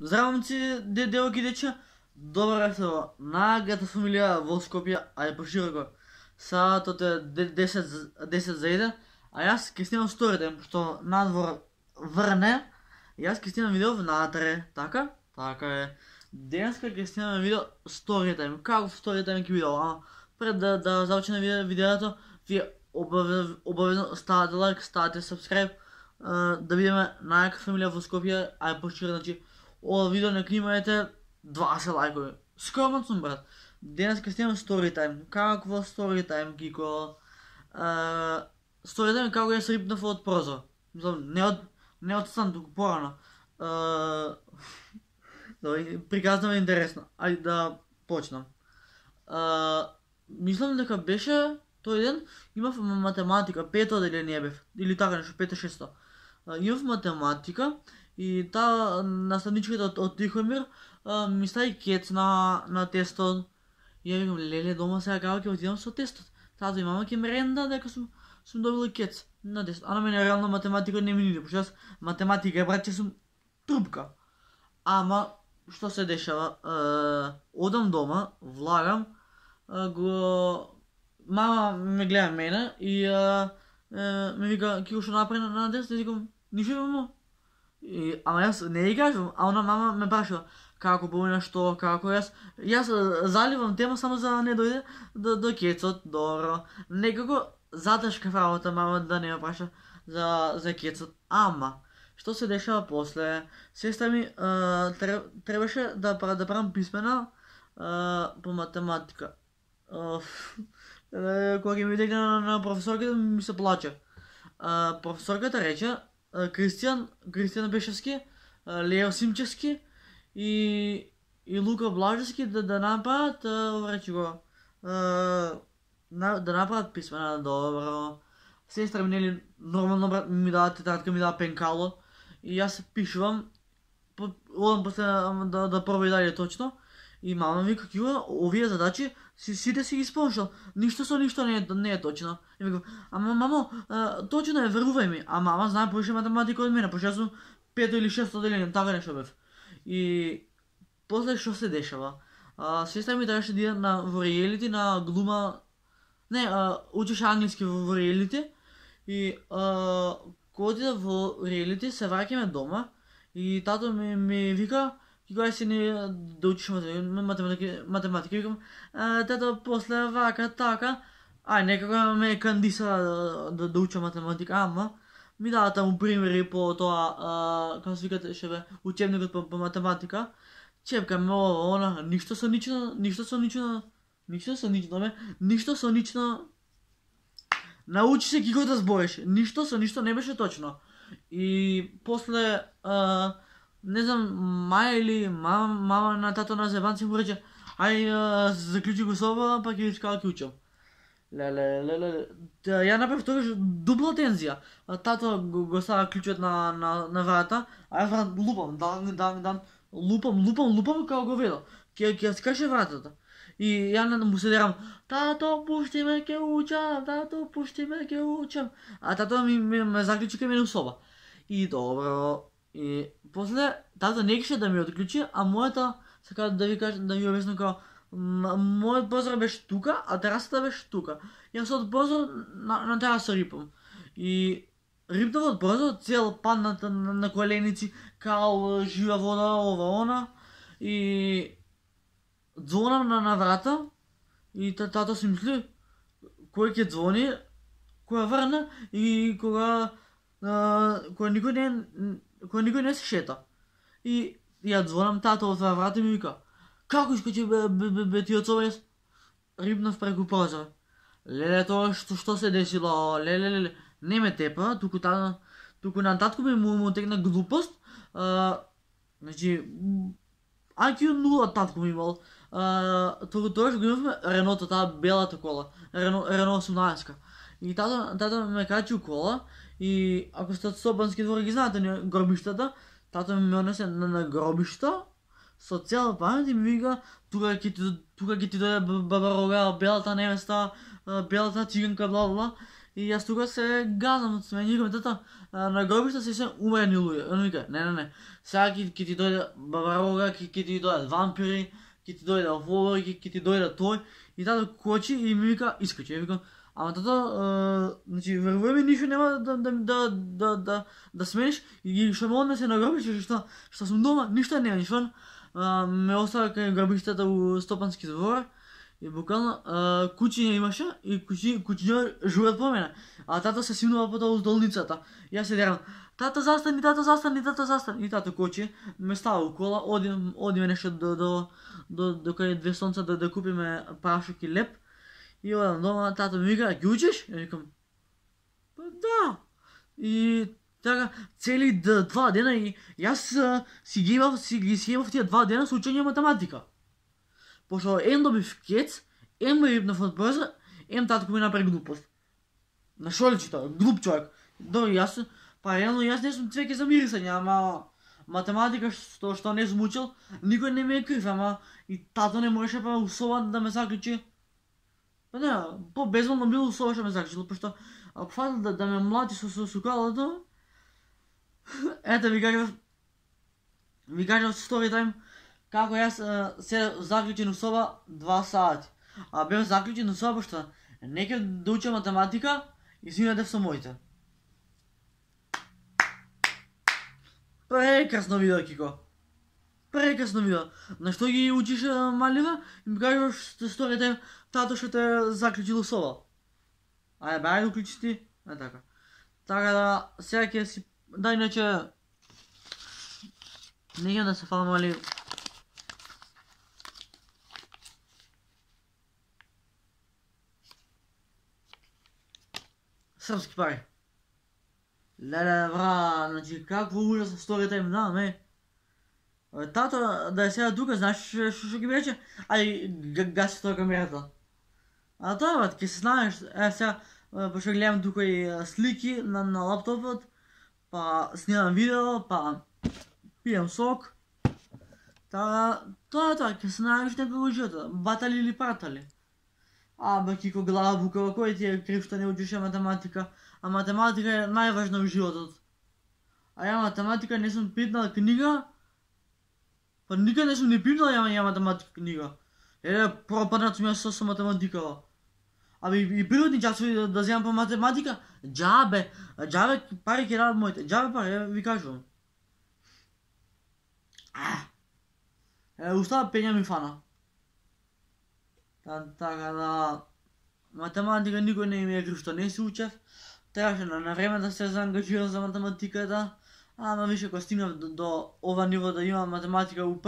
Здраво, момци, девойки, деча. Добро вечер. Најагата фамилија во Скопје, а е пошироко. Саатот е 10 за 1, а јас ќе снимам сторитайм, што надвор врне. Јас ќе снимам видео внатре, така? Така е. Денеска ќе снимам видео сторитайм. Како сторитайм ќе видео? Пред да започне видеото, вие обавезно ставате лайк, ставате subscribe, да видиме најака фамилија во Скопје, а е пошироко, значи ова видео не книмаете 20 лайкови. Скромен сум, брат. Денес ќе снимам сторитайм. Какво сторитайм, Кико? Сторитайм како јас рипнав од прозор. Не од стан, туку порано. Приказнава интересно. Ајде да почнам. Мислам дека беше тој ден, имав математика, 5 одделение бев. Или така нешто, 5-6. Имав математика и таа наставничката од Тихомир ми стави кец на тестот. И ја викам, леле, дома сега како ќе отидам со тестот. Тато и мама ќе ме ренда дека сум добила кец на тестот. А на мене реално математика не ми иде, пошто јас математика е, брат, че сум трупка. Ама, што се дешава? Одам дома, влагам, мама ме гледа мене и ме вика, Кико, што направи на тестот? И викам, ништо мамо. Ама јас не ја кажувам, а она мама ме прашува како помина што, како јас заливам тема само за да не дојде до кецот, добро. Некако затешкав работа мама да не ме праша за кецот. Ама, што се дешава после? Сестра ми требаше да правам писмена по математика. Кога ќе ми дегна на професорката ми се плаче. Професорката рече Кристијан Бешевски, Лео Симчевски и Лука Блажевски да направат, речи го, да направат писмена, добро. Сестра ми, нели, нормално, брат, ми дава тетрадка, ми дава пенкало и јас пишувам, одам после да проверя дали точно и мама ми вика, Кико, овие задачи сите си ги спомнишал, ништо со ништо не е точно. И викам, ама мамо, точно е, верувај ми. А мама знае повише математика од мене, пошто јас сум 5 или 6 одделение, така нешто бев. И после што се дешава? Сестра ми требаше да иде во реалити на глума, не, учеше англиски во реалити и кога отиде во реалити се враќаме дома и тато ми вика, Кога си не да учиш математика, викам, тато после вака, така, некако ме кандиса да учам математика, ама ми дава таму примери по тоа, како се викате, ше бе, учебникот по математика, чепкаме ова, она, ништо со нично, научи се Кико да збориш, ништо со ништо не беше точно. И после, не знам, маја или мама на тато на зебанци му рече, заклучи го соба, па ќе видиш како ќе учам. Леле, ја направив тогаш дупла тензија. Тато го става клучот на врата, а јас лупам, дан, лупам како го ведо. Ќе скаше вратата. И ја му се дерам, тато, пушти ме, ќе учам. А тато ме заклучи кај мене у соба. И добро. И после тато не кеше да ми отклучи, а мојата, сака да ви обяснам како, мојот прозор беше тука, а терасата беше тука. Јас од прозор на тераса рипам. И рипнав од прозор, цел паднат на коленици, као жива вода, ова, она. И звонам на врата и тато си мисли, кој ќе звони, која врна и кога никој не се шета. И ја звонам, тато отвара врата и ми вика, како искачи бе ти од соба, јас рипнав преку прозор. Леле, тоа што се десило, леле, не ме тепа, туку на татко му текна глупост, значи, IQ 0 татко ми имал, тогаш го имавме Реното, таа белата кола, Рено 18-ка. И тато ме качи у кола и ако сте од Собански двор ги знаете гробиштата, тато ме однесе на гробишта со цела памет и ми вика, тука ќе ти дојде баба Рога, белата невеста, белата циганка, бла. И аз тук се газам от смея. Викам, тата, на гробища си се умрени луѓе. Он вика, не. Сега ќе ти дојде бабарога, ќе ти дојдат вампири, ќе ти дојде овој, ќе ти дојде тој. И тато кочи и ми вика, искачи. Ја викам, ама тато, значи, верувај ми, ништо нема да смениш. И што ме однесе на гробиште, што сум дома, ништо нема, ништо. Ме оставя кај гробиштата у Стопански двор. И буквално кучиња имаше и кучиња журат по мене. А тата се симнува по тоа уздолницата. И јас се дерам, тата застани. И тата кочи, ме става у кола, одиме нешто до кај две сонца да купиме прашок и леп. И одам дома, тата ми вика, ги учиш? Ја викам, па да. И така, цели 2 дена и јас си ги имав тие 2 дена со учење математика. Пошто добив кец, ме рипнав од брза, татко ми направи глупост. На шо личи тоа? Глуп човек. Добро, јас не сум цвеќе за мирисање, ама математика што не сум учил, никој не ме е крив, ама и тато не можеше па усова да ме заклучи. Па не, по-безволно било усова што ме заклучило, пошто ако фатил да ме млати со сукалото, ето ви кажав story time, како јас се заклучен у соба 2 сати. А бев заклучен у соба пошто не ќе да учам математика и си надев со моите. Прекрасно видео, Кико. Прекрасно видео. На што ги учиш малива? И ми кажеш story time, тато што те заклучил у соба. Ајде, да уклучиш ти. Така. Така да, сега ќе си... Да, иначе... Не ќе да се фалам, али... Српски пари. Леле, бра, значи, какво ужасно сторите им да, ме. Тато, да е сега тука, знаеш што ги рече? Ајде, гаси тоа камерата. А тоа, брат, ќе се знаеш, сега, пошто гледам тука и слики на лаптопот, па снимам видео, па пијам сок. Тоа, ќе се знаеш некако живота, батали или партали. Абе, Кико, глава букава, кој ти е крив што не учиш математика? А математика е најважна во животот. А ја математика не сум питнал книга, па никад не сум ни питнал ја математика книга. Пропаднат сум јас со математикава. Абе, и природни часови да земам по математика, џабе пари ќе дадат моите, џабе пари, ви кажувам. Устава пења ми фана. Така да, математика никој не ми е крив што не се учев. Требаше на време да се заангажирам за математиката. Ама више кога стигнав до ова ниво да имам математика у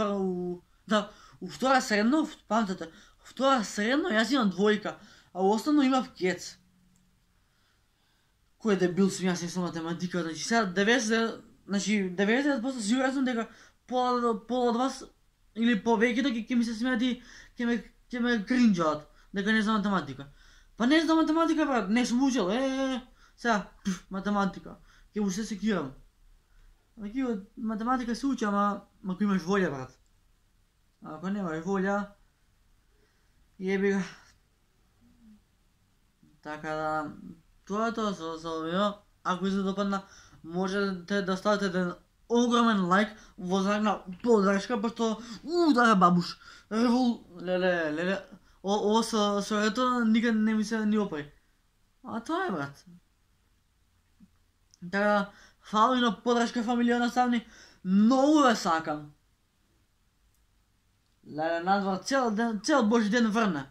втора средно, памтете, втора средно јас имам двојка, а останно имав кец. Кој дебил сум јас со математиката, значи сега 90% сигурен сум дека пола од вас или повеќето ќе ми се смеат и ќе ме кринџат дека не знам математика. Па не знам математика, брат, не сум учел, сега, математика, ќе му се секирам. Математика се учи, ама ако имаш волја, брат. Ако немаш волја, јеби га. Така да, тоа е тоа со видео. Ако ви се допадна, можете да ставите еден огромен лайк во знак на поддршка, пошто удара бабуш. Леле, ово со рето никад не ми се ни опари. А тоа е, брат. Така, фала ми на поддршка, фамилија наставни. Многу ве сакам. Леле, надвор цел Божи ден врне.